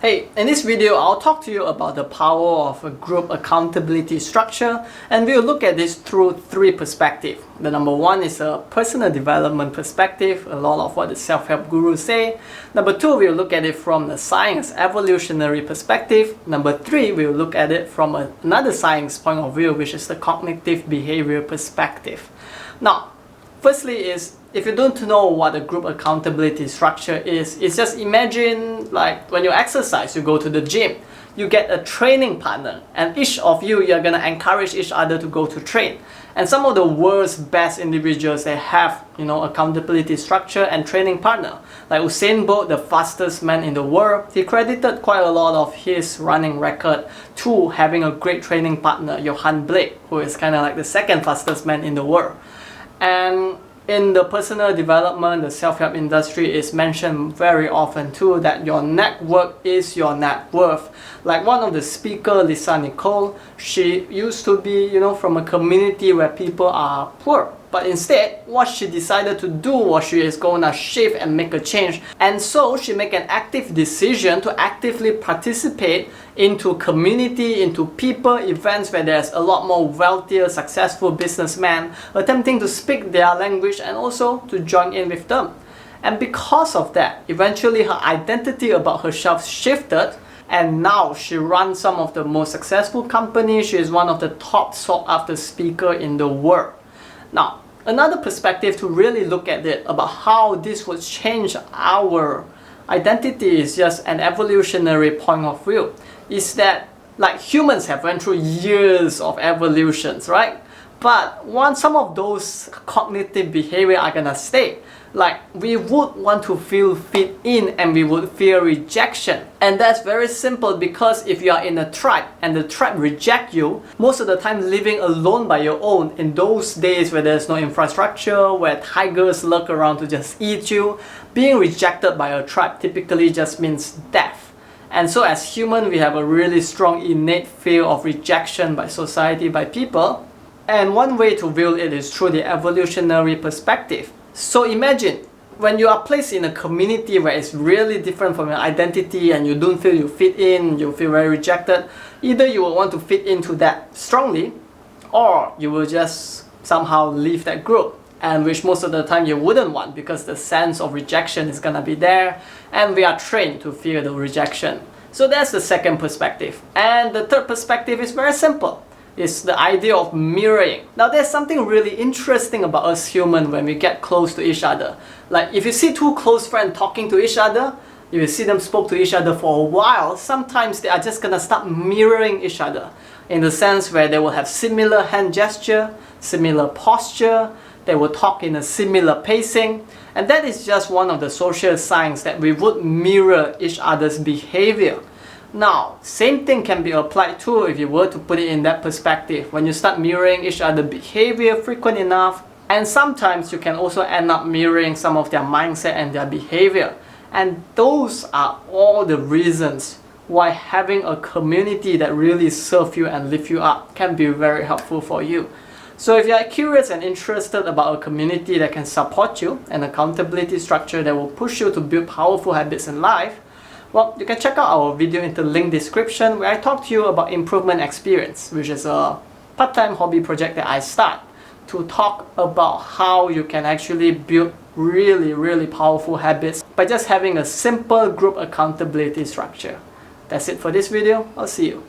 Hey, in this video, I'll talk to you about the power of a group accountability structure, and we'll look at this through three perspectives. The number one is a personal development perspective, a lot of what the self-help gurus say. Number two, we'll look at it from the science evolutionary perspective. Number three, we'll look at it from another science point of view, which is the cognitive behavior perspective. Now, firstly is, if you don't know what a group accountability structure is, it's just imagine like when you exercise, you go to the gym, you get a training partner, and each of you're gonna encourage each other to go to train. And some of the world's best individuals, they have, accountability structure and training partner. Like Usain Bolt, the fastest man in the world, he credited quite a lot of his running record to having a great training partner, Johan Blake, who is kind of like the second fastest man in the world. And in the personal development, the self-help industry is mentioned very often too that your network is your net worth. Like one of the speakers, Lisa Nicole, she used to be, from a community where people are poor. But instead, what she decided to do was she is going to shift and make a change. And so she make an active decision to actively participate into community, into people, events where there's a lot more wealthier, successful businessmen attempting to speak their language and also to join in with them. And because of that, eventually her identity about herself shifted, and now she runs some of the most successful companies. She is one of the top sought after speakers in the world. Now, another perspective to really look at it about how this would change our identity is just an evolutionary point of view. Is that like humans have went through years of evolutions, right? But once some of those cognitive behavior are gonna stay, like we would want to feel fit in and we would fear rejection. And that's very simple because if you are in a tribe and the tribe reject you, most of the time living alone by your own in those days where there's no infrastructure, where tigers lurk around to just eat you, being rejected by a tribe typically just means death. And so as human, we have a really strong innate fear of rejection by society, by people. And one way to view it is through the evolutionary perspective. So imagine when you are placed in a community where it's really different from your identity and you don't feel you fit in, you feel very rejected, either you will want to fit into that strongly or you will just somehow leave that group, and which most of the time you wouldn't want because the sense of rejection is gonna be there and we are trained to fear the rejection. So that's the second perspective. And the third perspective is very simple. Is the idea of mirroring. Now there's something really interesting about us humans when we get close to each other. Like if you see two close friends talking to each other, if you see them spoke to each other for a while, sometimes they are just gonna start mirroring each other in the sense where they will have similar hand gesture, similar posture, they will talk in a similar pacing, and that is just one of the social signs that we would mirror each other's behavior. Now, same thing can be applied too if you were to put it in that perspective. When you start mirroring each other's behavior frequent enough, and sometimes you can also end up mirroring some of their mindset and their behavior. And those are all the reasons why having a community that really serves you and lifts you up can be very helpful for you. So if you are curious and interested about a community that can support you, an accountability structure that will push you to build powerful habits in life, well, you can check out our video in the link description where I talk to you about Improvement Experience, which is a part-time hobby project that I start to talk about how you can actually build really powerful habits by just having a simple group accountability structure. That's it for this video. I'll see you.